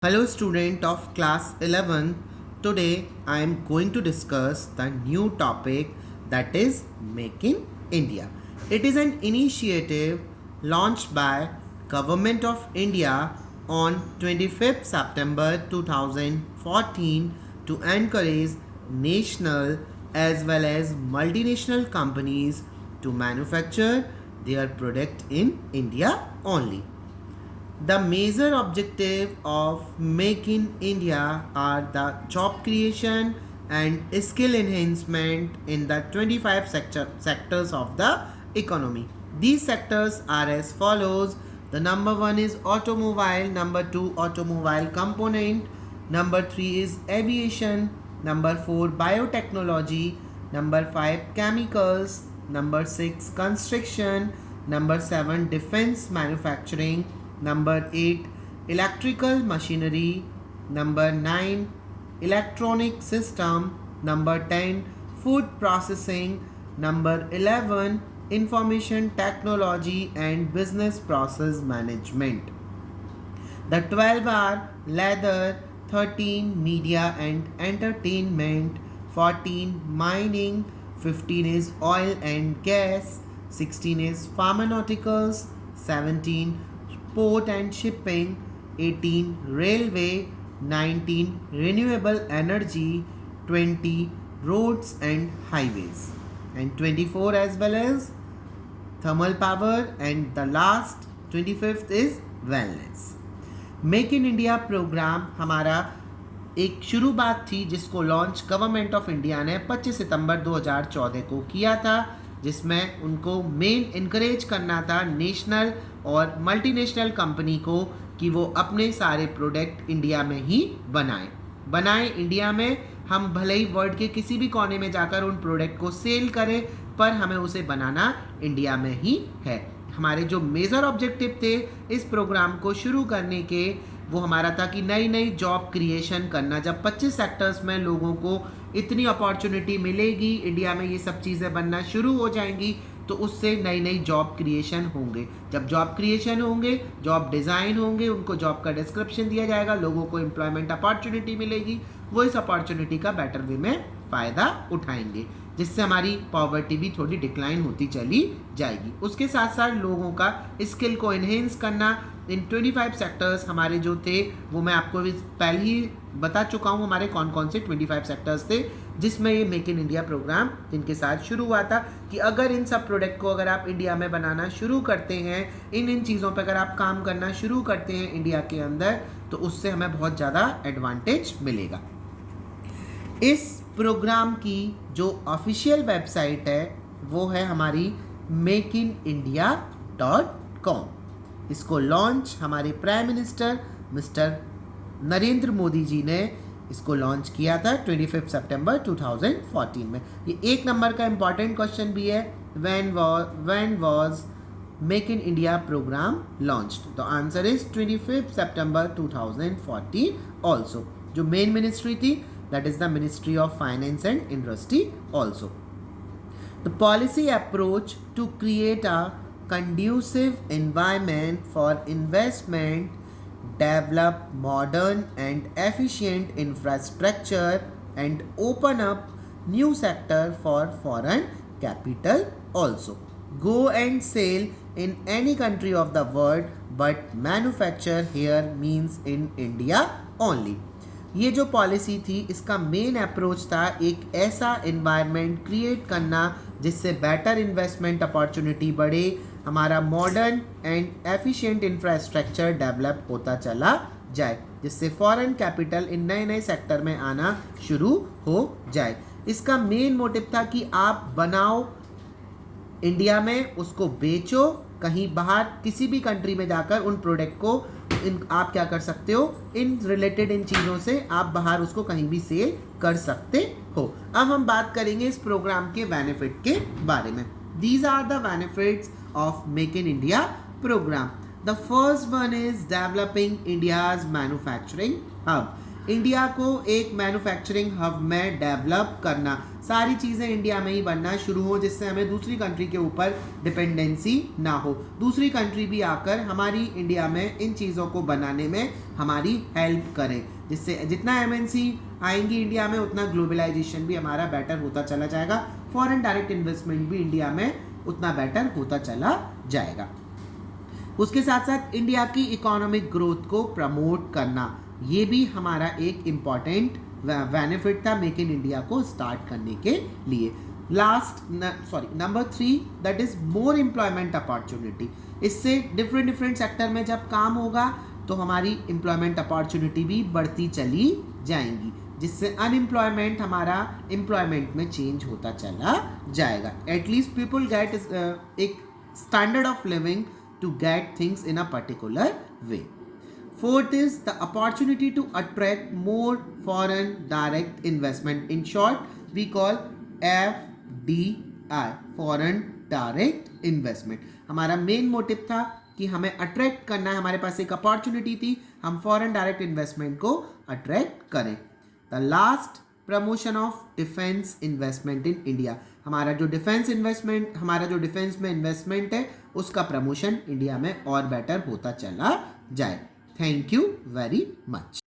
Hello student of class 11. Today I am going to discuss the new topic that is Make in India. It is an initiative launched by Government of India on 25th September 2014 to encourage national as well as multinational companies to manufacture their product in India only. The major objective of Make in India are the job creation and skill enhancement in the 25 sectors of the economy. These sectors are as follows. The number one is automobile, number two automobile component, number three is aviation, number four biotechnology, number five chemicals, number six construction, number seven defense manufacturing, number 8 electrical machinery, number 9 electronic system, number 10 food processing, number 11 information technology and business process management. The 12 are leather, 13 media and entertainment, 14 mining, 15 is oil and gas, 16 is pharmaceuticals, 17 port and shipping, 18 railway, 19 renewable energy, 20 roads and highways, and 24 as well as thermal power, and the last 25th is wellness. Make in India program हमारा एक शुरू बात थी जिसको launch government of India ने 25 सितंबर 2014 को किया था, जिसमें उनको मेन इनकरेज करना था नेशनल और मल्टीनेशनल कंपनी को कि वो अपने सारे प्रोडक्ट इंडिया में ही बनाएं इंडिया में। हम भले ही वर्ल्ड के किसी भी कोने में जाकर उन प्रोडक्ट को सेल करें, पर हमें उसे बनाना इंडिया में ही है। हमारे जो मेजर ऑब्जेक्टिव थे इस प्रोग्राम को शुरू करने के, वो हमारा था कि नई नई जॉब क्रिएशन करना। जब 25 सेक्टर्स में लोगों को इतनी अपॉर्चुनिटी मिलेगी, इंडिया में ये सब चीज़ें बनना शुरू हो जाएंगी, तो उससे नई नई जॉब क्रिएशन होंगे। जब जॉब क्रिएशन होंगे, जॉब डिज़ाइन होंगे, उनको जॉब का डिस्क्रिप्शन दिया जाएगा, लोगों को एम्प्लॉयमेंट अपॉर्चुनिटी मिलेगी, वो इस अपॉर्चुनिटी का बेटर वे में फ़ायदा उठाएंगे, जिससे हमारी पॉवर्टी भी थोड़ी डिक्लाइन होती चली जाएगी। उसके साथ साथ लोगों का स्किल को इन्हेंस करना। इन 25 सेक्टर्स हमारे जो थे वो मैं आपको पहले ही बता चुका हूँ हमारे कौन कौन से 25 सेक्टर्स थे, जिसमें ये मेक इन इंडिया प्रोग्राम जिनके साथ शुरू हुआ था कि अगर इन सब प्रोडक्ट को अगर आप इंडिया में बनाना शुरू करते हैं, इन चीज़ों पर अगर आप काम करना शुरू करते हैं इंडिया के अंदर, तो उससे हमें बहुत ज़्यादा एडवांटेज मिलेगा। इस प्रोग्राम की जो ऑफिशियल वेबसाइट है वो है हमारी makeinIndia.com। इसको लॉन्च हमारे prime minister mister Narendra Modi ji ने इसको लॉन्च किया था 25 सितंबर 2014 में। ये एक नंबर का इंपॉर्टेंट क्वेश्चन भी है, when was make in India program launched? The answer is 25 सितंबर 2014 ऑल्सो। जो मेन मिनिस्ट्री थी that is the Ministry of Finance and Industry also. The policy approach to create a conducive environment for investment, develop modern and efficient infrastructure, and open up new sector for foreign capital also. Go and sell in any country of the world, but manufacture here means in India only. ये जो policy थी इसका main approach था एक ऐसा environment create करना जिससे better investment opportunity बढ़े, हमारा modern and efficient infrastructure develop होता चला जाए, जिससे फॉरेन कैपिटल इन नए नए सेक्टर में आना शुरू हो जाए। इसका मेन मोटिव था कि आप बनाओ इंडिया में, उसको बेचो कहीं बाहर किसी भी कंट्री में जाकर उन प्रोडक्ट को आप क्या कर सकते हो, इन रिलेटेड इन चीज़ों से आप बाहर उसको कहीं भी सेल कर सकते हो। अब हम बात करेंगे इस प्रोग्राम के बेनिफिट के बारे में। These are the benefits of make in India program. The first one is developing India's manufacturing hub. India को एक मैन्युफैक्चरिंग हब में डेवलप करना, सारी चीज़ें इंडिया में ही बनना शुरू हो जिससे हमें दूसरी कंट्री के ऊपर डिपेंडेंसी ना हो, दूसरी कंट्री भी आकर हमारी इंडिया में इन चीज़ों को बनाने में हमारी हेल्प करे, जिससे जितना एमएनसी आएंगी इंडिया में उतना ग्लोबलाइजेशन भी हमारा बेटर होता चला जाएगा, फॉरेन डायरेक्ट इन्वेस्टमेंट भी इंडिया में उतना बेटर होता चला जाएगा। उसके साथ साथ इंडिया की इकोनॉमिक ग्रोथ को प्रमोट करना, ये भी हमारा एक इम्पॉर्टेंट बेनिफिट था मेक इन इंडिया को स्टार्ट करने के लिए। Number 3 that is more employment opportunity. इससे डिफरेंट सेक्टर में जब काम होगा तो हमारी एम्प्लॉयमेंट अपॉर्चुनिटी भी बढ़ती चली जाएंगी, जिससे अनएम्प्लॉयमेंट हमारा एम्प्लॉयमेंट में चेंज होता चला जाएगा। एटलीस्ट पीपल गेट एक standard of living to get things in a particular way. Fourth is the opportunity to attract more foreign direct investment. In short, we call FDI, foreign direct investment. हमारा main motive था कि हमें attract करना है, हमारे पास एक opportunity थी, हम फॉरेन डायरेक्ट इन्वेस्टमेंट को अट्रैक्ट करें। The last, promotion of defence investment in India. हमारा जो डिफेंस में इन्वेस्टमेंट है उसका प्रमोशन इंडिया में और बेटर होता चला जाए। Thank you very much.